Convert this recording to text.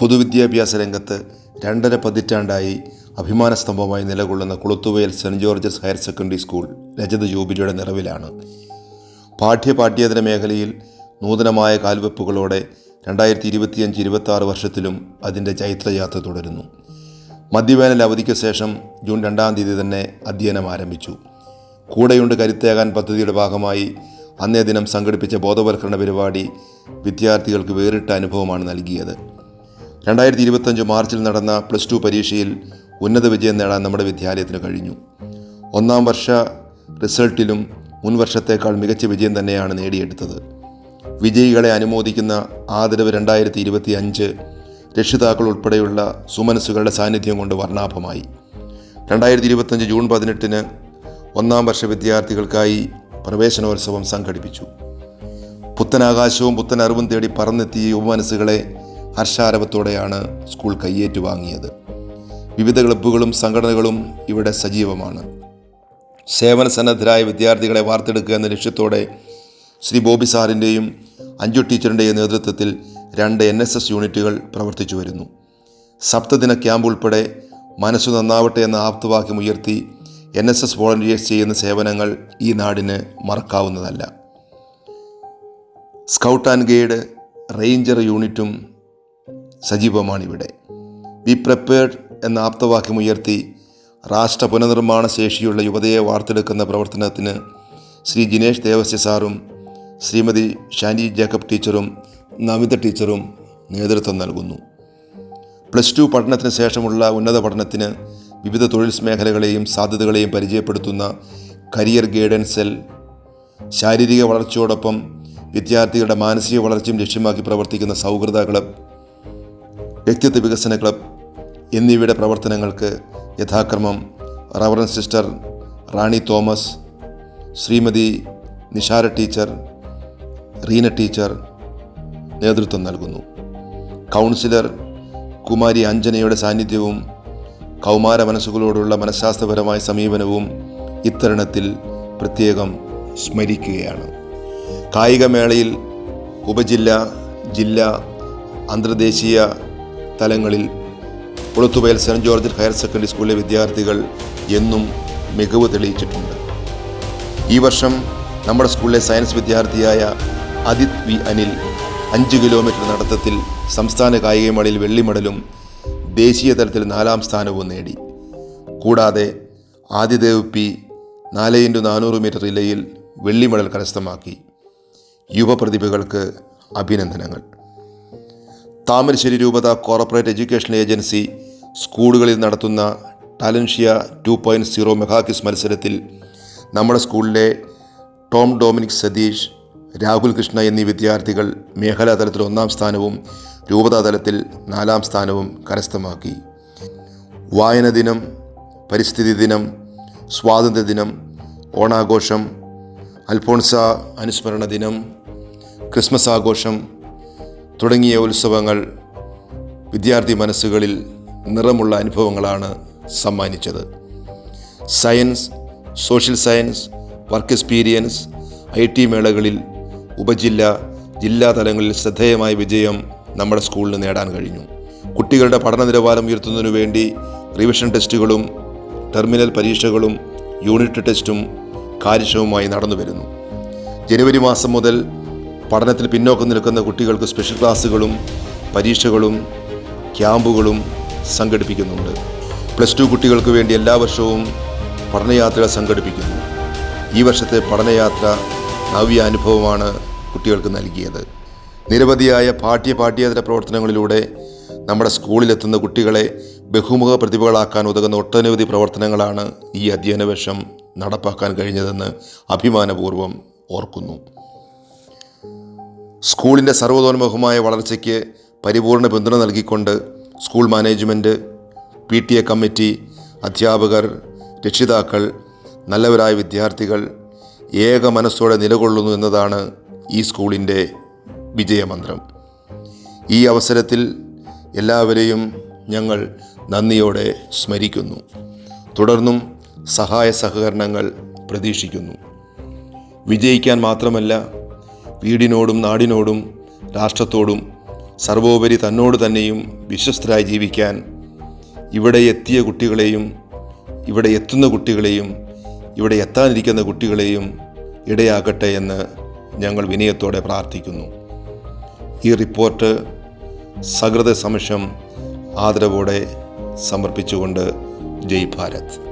പൊതുവിദ്യാഭ്യാസ രംഗത്ത് 2.5 പതിറ്റാണ്ടായി അഭിമാനസ്തംഭമായി നിലകൊള്ളുന്ന Kulathuvayal Saint George's Higher Secondary School രജത ജൂബിലിയുടെ നിറവിലാണ്. പാഠ്യേതര മേഖലയിൽ നൂതനമായ കാൽവെപ്പുകളോടെ 2025-26 വർഷത്തിലും അതിൻ്റെ ചൈത്രയാത്ര തുടരുന്നു. മധ്യവേനൽ അവധിക്ക് ശേഷം ജൂൺ 2-ാം തീയതി തന്നെ അധ്യയനം ആരംഭിച്ചു. കൂടെയുണ്ട് കരുത്തേകാൻ പദ്ധതിയുടെ ഭാഗമായി അന്നേ ദിനം സംഘടിപ്പിച്ച ബോധവൽക്കരണ പരിപാടി വിദ്യാർത്ഥികൾക്ക് വേറിട്ട അനുഭവമാണ് നൽകിയത്. 2025 മാർച്ചിൽ നടന്ന +2 പരീക്ഷയിൽ ഉന്നത വിജയം നേടാൻ നമ്മുടെ വിദ്യാലയത്തിന് കഴിഞ്ഞു. 1-ാം വർഷ റിസൾട്ടിലും മുൻ വർഷത്തേക്കാൾ മികച്ച വിജയം തന്നെയാണ് നേടിയെടുത്തത്. വിജയികളെ അനുമോദിക്കുന്ന ആദരവ് 2025 രക്ഷിതാക്കൾ ഉൾപ്പെടെയുള്ള സുമനസ്സുകളുടെ സാന്നിധ്യം കൊണ്ട് വർണ്ണാഭമായി. 2025 ജൂൺ 18-ന് 1-ാം വർഷ വിദ്യാർത്ഥികൾക്കായി പ്രവേശനോത്സവം സംഘടിപ്പിച്ചു. പുത്തനാകാശവും പുത്തൻ അറിവും തേടി പറന്നെത്തിയ യുവമനസ്സുകളെ ഹർഷാരവത്തോടെയാണ് സ്കൂൾ കയ്യേറ്റു വാങ്ങിയത്. വിവിധ ക്ലബ്ബുകളും സംഘടനകളും ഇവിടെ സജീവമാണ്. സേവന സന്നദ്ധരായ വിദ്യാർത്ഥികളെ വാർത്തെടുക്കുക എന്ന ലക്ഷ്യത്തോടെ ശ്രീ ബോബി സാറിൻ്റെയും അഞ്ജു ടീച്ചറിൻ്റെയും നേതൃത്വത്തിൽ 2 NSS യൂണിറ്റുകൾ പ്രവർത്തിച്ചു വരുന്നു. സപ്തദിന ക്യാമ്പ് ഉൾപ്പെടെ മനസ്സു നന്നാവട്ടെ എന്ന ആപ്തവാക്യം ഉയർത്തി NSS വോളണ്ടിയേഴ്സ് ചെയ്യുന്ന സേവനങ്ങൾ ഈ നാടിന് മറക്കാവുന്നതല്ല. സ്കൗട്ട് ആൻഡ് ഗൈഡ്, റേഞ്ചർ യൂണിറ്റും സജീവമാണിവിടെ. ബി പ്രിപ്പയർഡ് എന്ന ആപ്തവാക്യം ഉയർത്തി രാഷ്ട്ര പുനർനിർമ്മാണ ശേഷിയുള്ള യുവതയെ വാർത്തെടുക്കുന്ന പ്രവർത്തനത്തിന് ശ്രീ ജിനേഷ് ദേവസ്യ സാറും ശ്രീമതി ഷാനി ജേക്കബ് ടീച്ചറും നമിത ടീച്ചറും നേതൃത്വം നൽകുന്നു. +2 പഠനത്തിന് ശേഷമുള്ള ഉന്നത പഠനത്തിന് വിവിധ തൊഴിൽ മേഖലകളെയും സാധ്യതകളെയും പരിചയപ്പെടുത്തുന്ന കരിയർ ഗൈഡൻസ് സെൽ, ശാരീരിക വളർച്ചയോടൊപ്പം വിദ്യാർത്ഥികളുടെ മാനസിക വളർച്ചയും ലക്ഷ്യമാക്കി പ്രവർത്തിക്കുന്ന സൗഹൃദ ക്ലബ്, വ്യക്തിത്വ വികസന ക്ലബ് എന്നിവയുടെ പ്രവർത്തനങ്ങൾക്ക് യഥാക്രമം reverend sister Rani Thomas, Shrimati Nishara teacher, Reena teacher നേതൃത്വം നൽകുന്നു. കൗൺസിലർ കുമാരി അഞ്ജനയുടെ സാന്നിധ്യവും കൗമാര മനസ്സുകളോടുള്ള മനഃശാസ്ത്രപരമായ സമീപനവും ഇത്തരുണത്തിൽ പ്രത്യേകം സ്മരിക്കുകയാണ്. കായികമേളയിൽ ഉപജില്ല, ജില്ലാ, അന്തർദേശീയ തലങ്ങളിൽ Kulathuvayal Saint George Higher Secondary സ്കൂളിലെ വിദ്യാർത്ഥികൾ എന്നും മികവ് തെളിയിച്ചിട്ടുണ്ട്. ഈ വർഷം നമ്മുടെ സ്കൂളിലെ സയൻസ് വിദ്യാർത്ഥിയായ അദിത് വി അനിൽ 5 കിലോമീറ്റർ നടത്തത്തിൽ സംസ്ഥാന കായികമേളയിൽ വെള്ളി മെഡലും ദേശീയ തലത്തിൽ 4-ാം സ്ഥാനവും നേടി. കൂടാതെ ആദിദേവ് പി 4x400 മീറ്റർ റിലേയിൽ വെള്ളി മെഡൽ കരസ്ഥമാക്കി. യുവപ്രതിഭകൾക്ക് അഭിനന്ദനങ്ങൾ. താമരശ്ശേരി രൂപത കോർപ്പറേറ്റ് എഡ്യൂക്കേഷൻ ഏജൻസി സ്കൂളുകളിൽ നടത്തുന്ന ടാലൻഷ്യ 2.0 മെഗാ ക്വിസ് മത്സരത്തിൽ നമ്മുടെ സ്കൂളിലെ ടോം ഡൊമിനിക് സതീഷ്, രാഹുൽ കൃഷ്ണ എന്നീ വിദ്യാർത്ഥികൾ മേഖലാ തലത്തിൽ 1-ാം സ്ഥാനവും രൂപതാ തലത്തിൽ 4-ാം സ്ഥാനവും കരസ്ഥമാക്കി. വായന ദിനം, പരിസ്ഥിതി ദിനം, സ്വാതന്ത്ര്യദിനം, ഓണാഘോഷം, അൽഫോൺസ അനുസ്മരണ ദിനം, ക്രിസ്മസ് ആഘോഷം തുടങ്ങിയ ഉത്സവങ്ങൾ വിദ്യാർത്ഥി മനസ്സുകളിൽ നിറമുള്ള അനുഭവങ്ങളാണ് സമ്മാനിച്ചത്. Science, social science, work experience, IT മേളകളിൽ ഉപജില്ല, ജില്ലാ തലങ്ങളിൽ ശ്രദ്ധേയമായ വിജയം നമ്മുടെ സ്കൂളിന് നേടാൻ കഴിഞ്ഞു. കുട്ടികളുടെ പഠന നിലവാരം ഉയർത്തുന്നതിനു വേണ്ടി റിവിഷൻ ടെസ്റ്റുകളും ടെർമിനൽ പരീക്ഷകളും യൂണിറ്റ് ടെസ്റ്റും കാര്യക്ഷമമായി നടന്നു വരുന്നു. ജനുവരി മാസം മുതൽ പഠനത്തിൽ പിന്നോക്കം നിൽക്കുന്ന കുട്ടികൾക്ക് സ്പെഷ്യൽ ക്ലാസ്സുകളും പരീക്ഷകളും ക്യാമ്പുകളും സംഘടിപ്പിക്കുന്നുണ്ട്. +2 കുട്ടികൾക്ക് വേണ്ടി എല്ലാ വർഷവും പഠനയാത്രകൾ സംഘടിപ്പിക്കുന്നു. ഈ വർഷത്തെ പഠനയാത്ര നവ്യ അനുഭവമാണ് കുട്ടികൾക്ക് നൽകിയത്. നിരവധിയായ പാഠ്യേതര പ്രവർത്തനങ്ങളിലൂടെ നമ്മുടെ സ്കൂളിലെത്തുന്ന കുട്ടികളെ ബഹുമുഖ പ്രതിഭകളാക്കാൻ ഉതകുന്ന ഒട്ടനവധി പ്രവർത്തനങ്ങളാണ് ഈ അധ്യയന വർഷം നടപ്പാക്കാൻ കഴിഞ്ഞതെന്ന് അഭിമാനപൂർവ്വം ഓർക്കുന്നു. സ്കൂളിൻ്റെ സർവ്വതോന്മുഖമായ വളർച്ചയ്ക്ക് പരിപൂർണ പിന്തുണ നൽകിക്കൊണ്ട് സ്കൂൾ മാനേജ്മെൻറ്റ്, PTA കമ്മിറ്റി, അധ്യാപകർ, രക്ഷിതാക്കൾ, നല്ലവരായ വിദ്യാർത്ഥികൾ ഏക മനസ്സോടെ നിലകൊള്ളുന്നു എന്നതാണ് ഈ സ്കൂളിൻ്റെ വിജയമന്ത്രം. ഈ അവസരത്തിൽ എല്ലാവരെയും ഞങ്ങൾ നന്ദിയോടെ സ്മരിക്കുന്നു. തുടർന്നും സഹായ സഹകരണങ്ങൾ പ്രതീക്ഷിക്കുന്നു. വിജയിക്കാൻ മാത്രമല്ല, വീടിനോടും നാടിനോടും രാഷ്ട്രത്തോടും സർവോപരി തന്നോട് തന്നെയും വിശ്വസ്തരായി ജീവിക്കാൻ ഇവിടെ എത്തിയ കുട്ടികളെയും ഇവിടെ എത്തുന്ന കുട്ടികളെയും ഇവിടെ എത്താനിരിക്കുന്ന കുട്ടികളെയും ഇടയാക്കട്ടെ എന്ന് ഞങ്ങൾ വിനയത്തോടെ പ്രാർത്ഥിക്കുന്നു. ഈ റിപ്പോർട്ട് സഹൃദയ സമക്ഷം ആദരവോടെ സമർപ്പിച്ചുകൊണ്ട് ജയ് ഭാരത്.